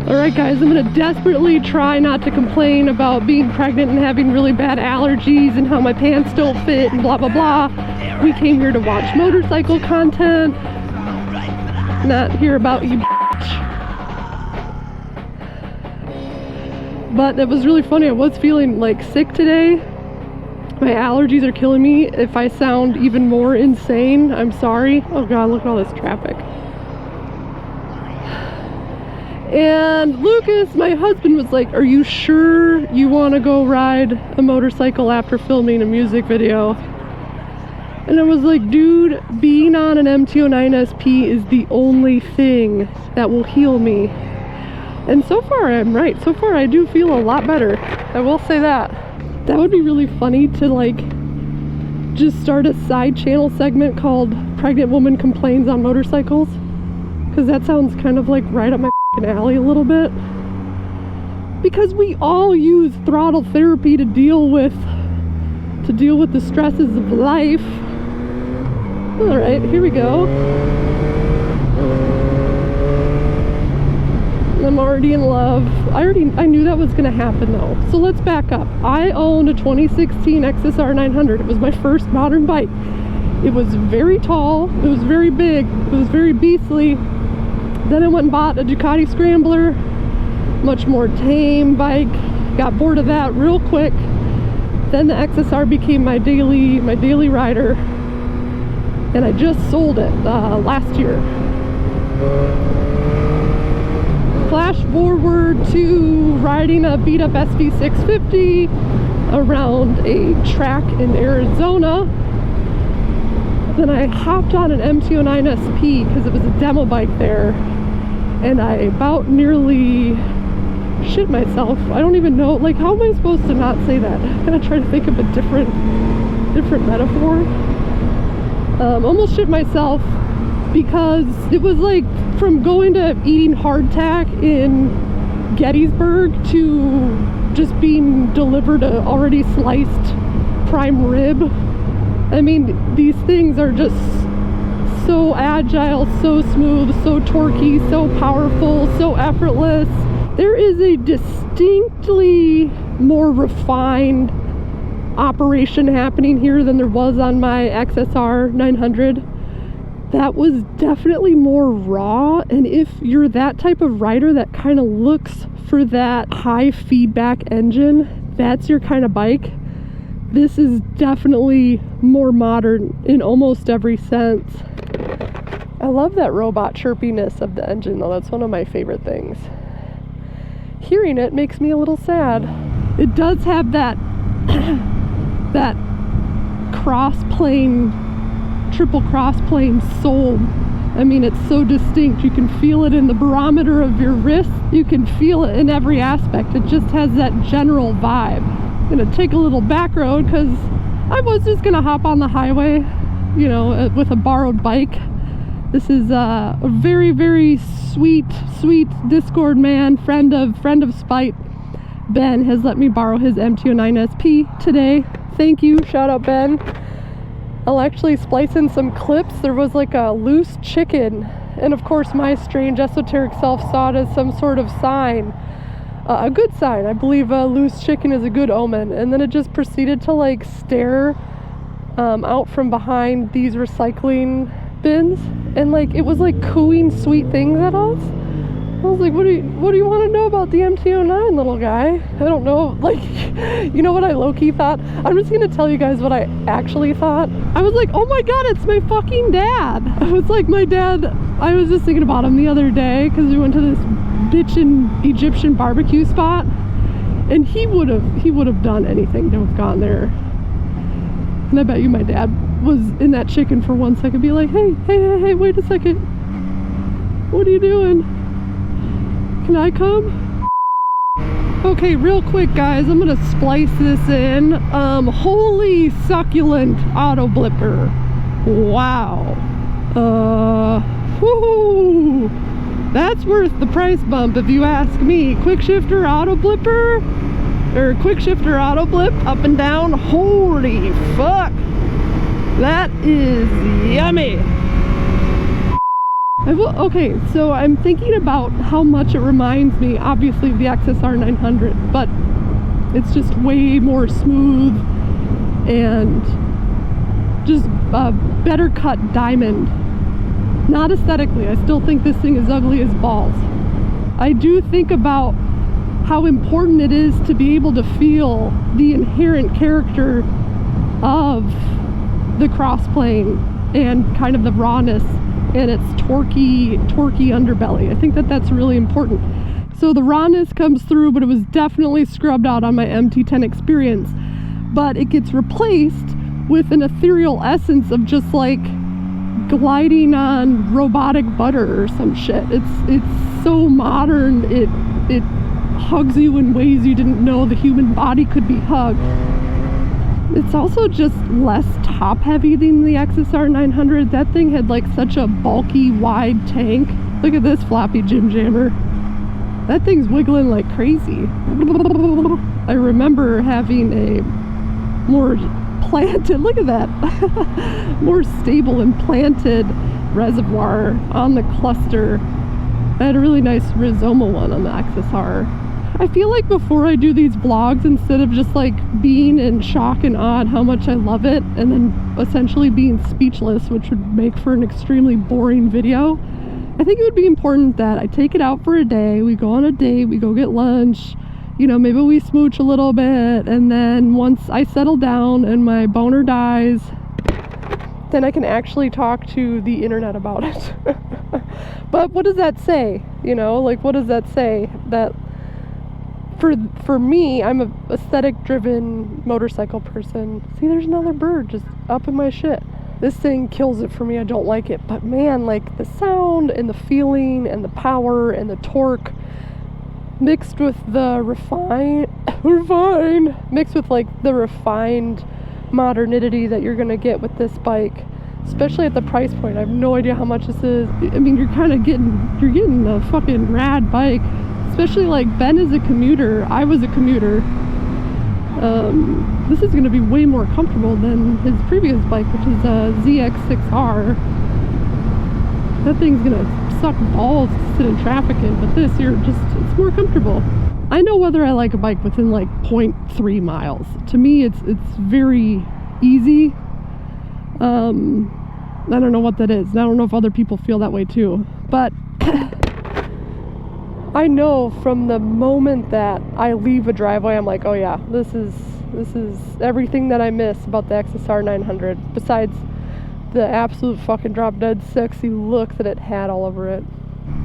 Alright guys, I'm gonna desperately try not to complain about being pregnant and having really bad allergies and how my pants don't fit and blah blah blah. We came here to watch motorcycle content, not hear about you bitch. But it was really funny. I was feeling like sick today. My allergies are killing me. If I sound even more insane, I'm sorry. Oh god, look at all this traffic. And Lucas, my husband, was like, are you sure you want to go ride a motorcycle after filming a music video? And I was like, dude, being on an MT-09SP is the only thing that will heal me. And so far I'm right. So far I do feel a lot better. I will say that. That would be really funny to like just start a side channel segment called Pregnant Woman Complains on Motorcycles. Because that sounds kind of like right up my alley a little bit, because we all use throttle therapy to deal with the stresses of life. All right, here we go. I'm already in love. I knew that was gonna happen though. So let's back up. I owned a 2016 XSR 900. It was my first modern bike. It was very tall, it was very big, it was very beastly. Then I went and bought a Ducati Scrambler, much more tame bike. Got bored of that real quick. Then the XSR became my daily rider, and I just sold it last year. Flash forward to riding a beat up SV650 around a track in Arizona. Then I hopped on an MT-09SP because it was a demo bike there. And I about nearly shit myself. I don't even know, like, how am I supposed to not say that? I'm gonna try to think of a different metaphor. Almost shit myself because it was like from going to eating hardtack in Gettysburg to just being delivered a already sliced prime rib. I mean, these things are just so agile, so smooth, so torquey, so powerful, so effortless. There is a distinctly more refined operation happening here than there was on my XSR 900. That was definitely more raw, and if you're that type of rider that kind of looks for that high feedback engine, that's your kind of bike. This is definitely more modern in almost every sense. I love that robot chirpiness of the engine though. That's one of my favorite things. Hearing it makes me a little sad. It does have that that cross-plane, triple cross-plane soul. I mean, it's so distinct. You can feel it in the barometer of your wrist. You can feel it in every aspect. It just has that general vibe. I'm gonna take a little back road because I was just gonna hop on the highway, you know, with a borrowed bike. This is a very, very sweet Discord man, friend of Spite. Ben has let me borrow his MT-09SP today. Thank you, shout out Ben. I'll actually splice in some clips. There was like a loose chicken, and of course my strange esoteric self saw it as some sort of sign. A good sign. I believe a loose chicken is a good omen. And then it just proceeded to like stare out from behind these recycling bins, and like it was like cooing sweet things at us. I was like, what do you want to know about the MT-09, little guy? I don't know, like, you know what I low-key thought? I'm just gonna tell you guys what I actually thought. I was like, oh my god, it's my fucking dad. I was like, my dad, I was just thinking about him the other day because we went to this bitchin' Egyptian barbecue spot, and he would have done anything to have gone there. And I bet you my dad was in that chicken for 1 second, be like, hey, wait a second. What are you doing? Can I come? Okay, real quick guys, I'm gonna splice this in. Holy succulent auto blipper. Wow. Whoo! That's worth the price bump if you ask me. Quick shifter auto blipper, or quick shifter auto blip, up and down. Holy fuck! That is yummy. Okay, so I'm thinking about how much it reminds me, obviously, of the XSR 900, but it's just way more smooth and just a better cut diamond. Not aesthetically, I still think this thing is ugly as balls. I do think about how important it is to be able to feel the inherent character of the crossplane and kind of the rawness and its torquey underbelly. I think that that's really important. So the rawness comes through, but it was definitely scrubbed out on my MT-10 experience. But it gets replaced with an ethereal essence of just like gliding on robotic butter or some shit. It's so modern. It hugs you in ways you didn't know the human body could be hugged. It's also just less top heavy than the XSR 900. That thing had like such a bulky, wide tank. Look at this floppy Jim Jammer. That thing's wiggling like crazy. I remember having a more planted, look at that, more stable and planted reservoir on the cluster. I had a really nice Rizoma one on the XSR. I feel like before I do these vlogs, instead of just like being in shock and awe at how much I love it and then essentially being speechless, which would make for an extremely boring video, I think it would be important that I take it out for a day, we go on a date, we go get lunch, you know, maybe we smooch a little bit, and then once I settle down and my boner dies, then I can actually talk to the internet about it. But what does that say? You know, like what does that say? That for me, I'm a aesthetic driven motorcycle person. See, there's another bird just up in my shit. This thing kills it for me. I don't like it, but man, like the sound and the feeling and the power and the torque mixed with the refined mixed with like the refined modernity that you're gonna get with this bike, especially at the price point. I have no idea how much this is. I mean, you're getting a fucking rad bike, especially like Ben is a commuter, I was a commuter. This is going to be way more comfortable than his previous bike, which is a ZX6R. That thing's going to suck balls to sit in traffic in, but this, it's more comfortable. I know whether I like a bike within like 0.3 miles. To me, it's very easy. I don't know what that is, and I don't know if other people feel that way too, but I know from the moment that I leave a driveway, I'm like, oh yeah, this is everything that I miss about the XSR 900, besides the absolute fucking drop dead sexy look that it had all over it.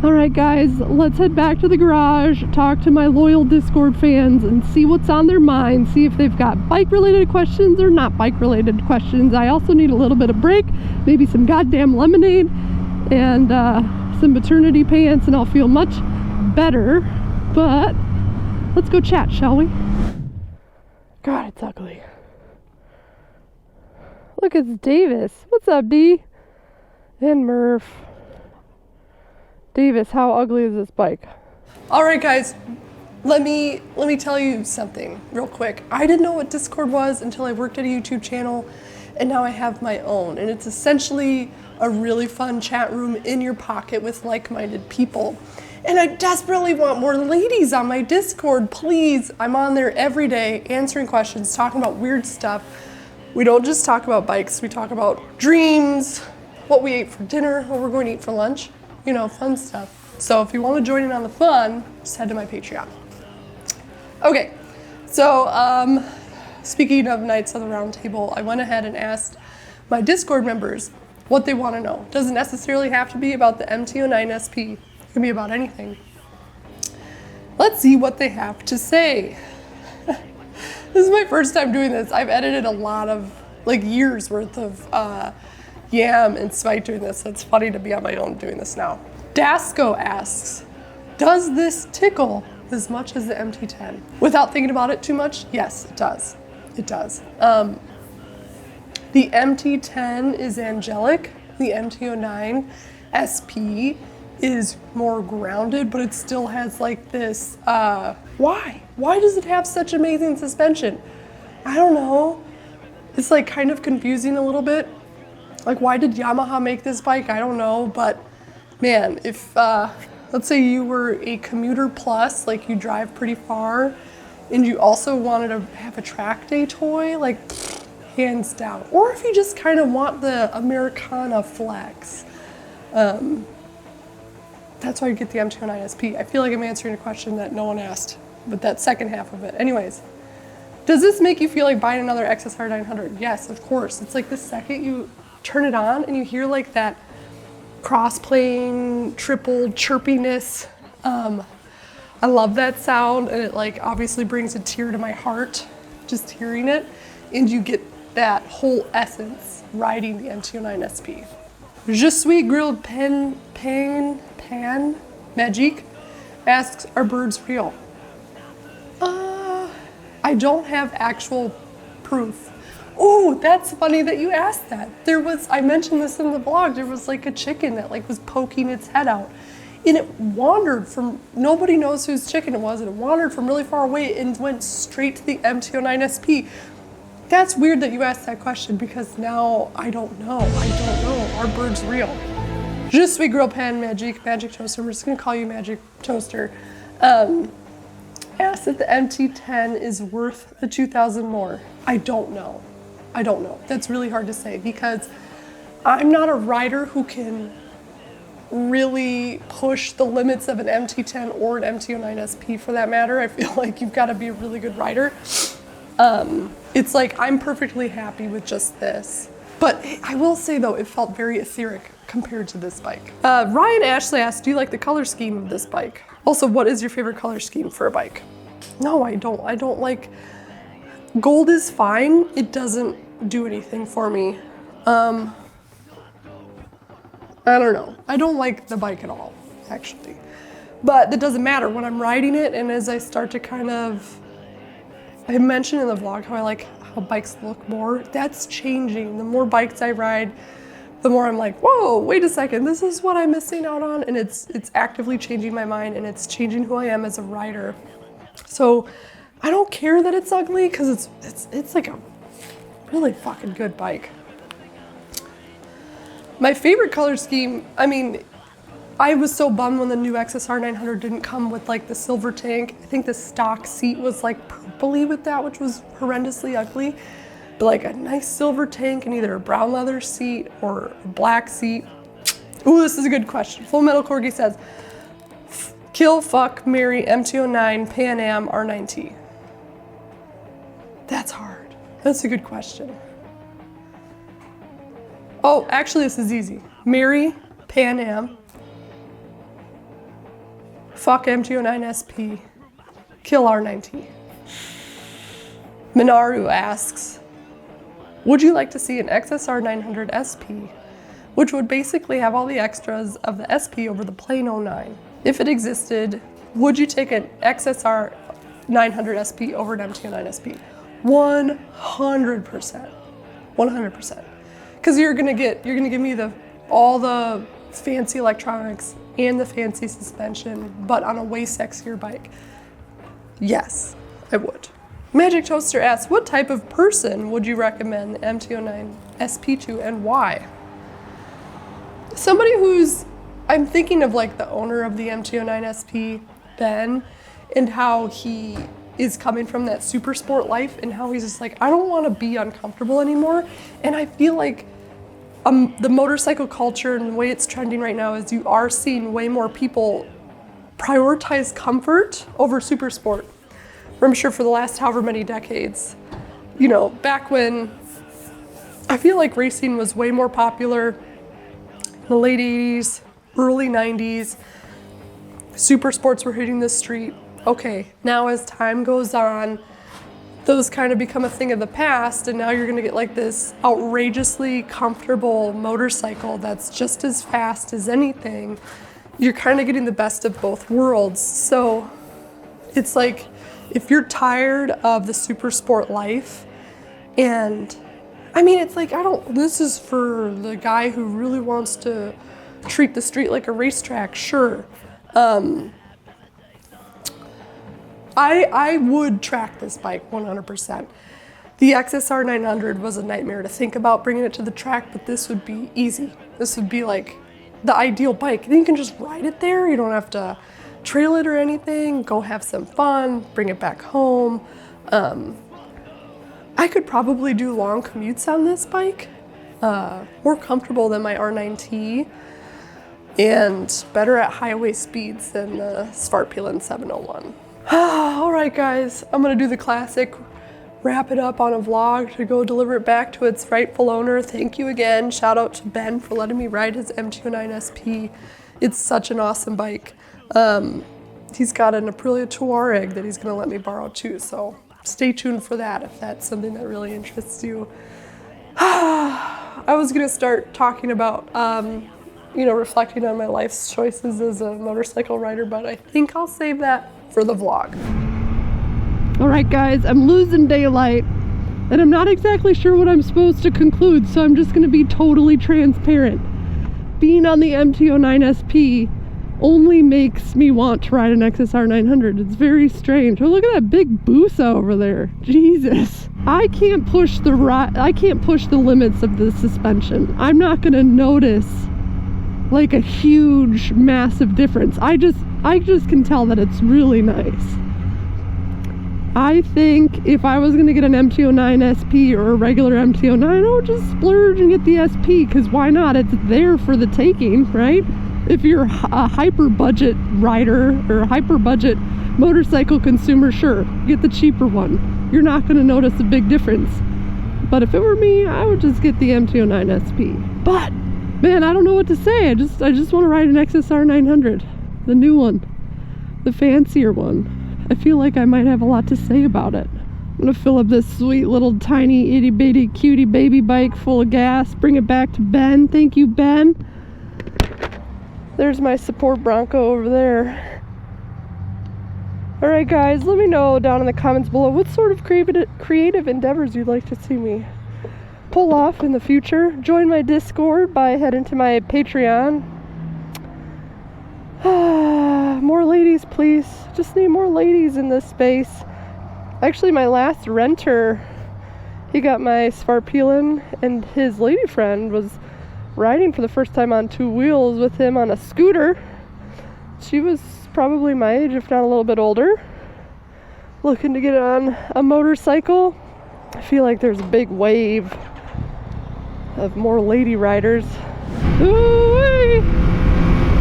Alright guys, let's head back to the garage, talk to my loyal Discord fans, and see what's on their mind, see if they've got bike related questions or not bike related questions. I also need a little bit of break, maybe some goddamn lemonade, and some maternity pants, and I'll feel much better. But let's go chat, shall we? God, it's ugly. Look, it's Davis. What's up, D? And Murph. Davis, how ugly is this bike? All right, guys, let me tell you something real quick. I didn't know what Discord was until I worked at a YouTube channel, and now I have my own, and it's essentially a really fun chat room in your pocket with like-minded people. And I desperately want more ladies on my Discord, please. I'm on there every day answering questions, talking about weird stuff. We don't just talk about bikes, we talk about dreams, what we ate for dinner, what we're going to eat for lunch, you know, fun stuff. So if you want to join in on the fun, just head to my Patreon. Okay, so speaking of Knights of the Round Table, I went ahead and asked my Discord members what they want to know. Doesn't necessarily have to be about the MT-09SP. It can be about anything. Let's see what they have to say. This is my first time doing this. I've edited a lot of, like, years worth of Yam and Spike doing this, so it's funny to be on my own doing this now. Dasco asks, does this tickle as much as the MT-10? Without thinking about it too much, yes, it does. It does. The MT-10 is angelic. The MT-09SP is more grounded, but it still has like this, why? Why does it have such amazing suspension? I don't know. It's like kind of confusing a little bit. Like, why did Yamaha make this bike? I don't know, but Man, if let's say you were a commuter plus, like you drive pretty far, and you also wanted to have a track day toy, like hands down. Or if you just kind of want the Americana flex, that's why you get the MT-09SP. I feel like I'm answering a question that no one asked, but that second half of it. Anyways, does this make you feel like buying another XSR 900? Yes, of course. It's like the second you turn it on and you hear like that cross-playing, triple chirpiness. I love that sound, and it like obviously brings a tear to my heart just hearing it, and you get that whole essence riding the MT-09SP. Je suis grilled pan magique asks, are birds real? I don't have actual proof. Oh, that's funny that you asked that. I mentioned this in the vlog, there was like a chicken that like was poking its head out. And it wandered from, nobody knows whose chicken it was, and it wandered from really far away and went straight to the MT-09SP. That's weird that you asked that question, because now I don't know. Are birds real? Je suis gros pan magic toaster. We're just gonna call you Magic Toaster. Asked if the MT-10 is worth the 2,000 more. I don't know. That's really hard to say, because I'm not a rider who can really push the limits of an MT-10 or an MT-09SP for that matter. I feel like you've got to be a really good rider. It's like I'm perfectly happy with just this. But I will say though, it felt very etheric compared to this bike. Ryan Ashley asked, do you like the color scheme of this bike? Also, what is your favorite color scheme for a bike? No, I don't. I don't like, gold is fine. It doesn't do anything for me. I don't know. I don't like the bike at all, actually. But that doesn't matter when I'm riding it, and as I start to kind of, I mentioned in the vlog how I like how bikes look more. That's changing. The more bikes I ride, the more I'm like, whoa, wait a second, this is what I'm missing out on, and it's actively changing my mind, and it's changing who I am as a rider. So I don't care that it's ugly, because it's like a really fucking good bike. My favorite color scheme, I mean, I was so bummed when the new XSR 900 didn't come with like the silver tank. I think the stock seat was like purpley with that, which was horrendously ugly. But like a nice silver tank and either a brown leather seat or a black seat. Ooh, this is a good question. Full Metal Corgi says, kill, fuck, marry, MT-09, Pan Am, R9T. That's hard. That's a good question. Oh, actually this is easy. Marry, Pan Am, fuck MT-09SP, kill R9T. Minaru asks, would you like to see an XSR 900 SP, which would basically have all the extras of the SP over the plain 09? If it existed, would you take an XSR 900 SP over an MT-09SP? 100%. 100%. Because you're gonna give me all the fancy electronics and the fancy suspension, but on a way sexier bike. Yes, I would. Magic Toaster asks, what type of person would you recommend the MT-09SP to, and why? Somebody who's, I'm thinking of like the owner of the MT-09SP, Ben, and how he is coming from that super sport life, and how he's just like, I don't want to be uncomfortable anymore. And I feel like the motorcycle culture and the way it's trending right now is you are seeing way more people prioritize comfort over super sport. I'm sure for the last however many decades, you know, back when I feel like racing was way more popular in the late 80s, early 90s, super sports were hitting the street. Okay, now as time goes on, those kind of become a thing of the past, and now you're gonna get like this outrageously comfortable motorcycle that's just as fast as anything. You're kind of getting the best of both worlds. So it's like, if you're tired of the super sport life, and I mean, it's like, this is for the guy who really wants to treat the street like a racetrack, sure. I would track this bike 100%. The XSR 900 was a nightmare to think about bringing it to the track, but this would be easy. This would be like the ideal bike. Then you can just ride it there. You don't have to trail it or anything. Go have some fun, bring it back home. I could probably do long commutes on this bike. More comfortable than my R9T and better at highway speeds than the Svartpilen 701. All right, guys, I'm gonna do the classic, wrap it up on a vlog to go deliver it back to its rightful owner. Thank you again. Shout out to Ben for letting me ride his MT-09SP. It's such an awesome bike. He's got an Aprilia Tuareg that he's gonna let me borrow too, so stay tuned for that if that's something that really interests you. I was gonna start talking about, you know, reflecting on my life's choices as a motorcycle rider, but I think I'll save that for the vlog. All right, guys, I'm losing daylight, and I'm not exactly sure what I'm supposed to conclude, so I'm just gonna be totally transparent. Being on the MT-09SP only makes me want to ride an XSR 900. It's very strange. Oh, look at that big Busa over there. Jesus. I can't push the limits of the suspension. I'm not gonna notice like a huge, massive difference. I just can tell that it's really nice. I think if I was gonna get an MT-09SP or a regular MT-09, I would just splurge and get the SP, because why not? It's there for the taking, right? If you're a hyper budget rider or a hyper budget motorcycle consumer, sure, get the cheaper one. You're not gonna notice a big difference. But if it were me, I would just get the MT-09SP. But man, I don't know what to say. I just want to ride an XSR 900, the new one, the fancier one. I feel like I might have a lot to say about it. I'm gonna fill up this sweet little tiny itty bitty cutie baby bike full of gas, bring it back to Ben. Thank you, Ben. There's my support Bronco over there. All right, guys, let me know down in the comments below what sort of creative endeavors you'd like to see me pull off in the future. Join my Discord by heading to my Patreon. More ladies, please. Just need more ladies in this space. Actually, my last renter, he got my Svartpilen, and his lady friend was riding for the first time on two wheels with him on a scooter. She was probably my age, if not a little bit older, looking to get on a motorcycle. I feel like there's a big wave of more lady riders. Ooh-wee.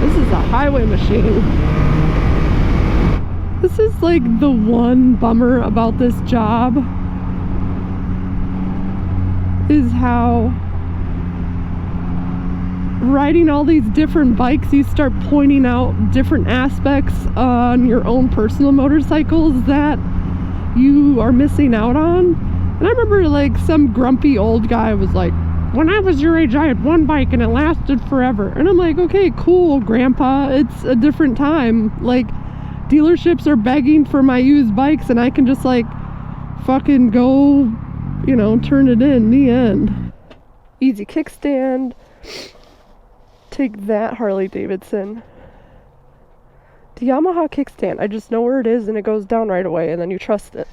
This is a highway machine. This is like the one bummer about this job, is how riding all these different bikes, you start pointing out different aspects on your own personal motorcycles that you are missing out on. And I remember like some grumpy old guy was like, when I was your age, I had one bike and it lasted forever. And I'm like, okay, cool, grandpa. It's a different time. Like, dealerships are begging for my used bikes and I can just like fucking go, you know, turn it in, the end. Easy kickstand. Take that, Harley Davidson. The Yamaha kickstand, I just know where it is and it goes down right away and then you trust it.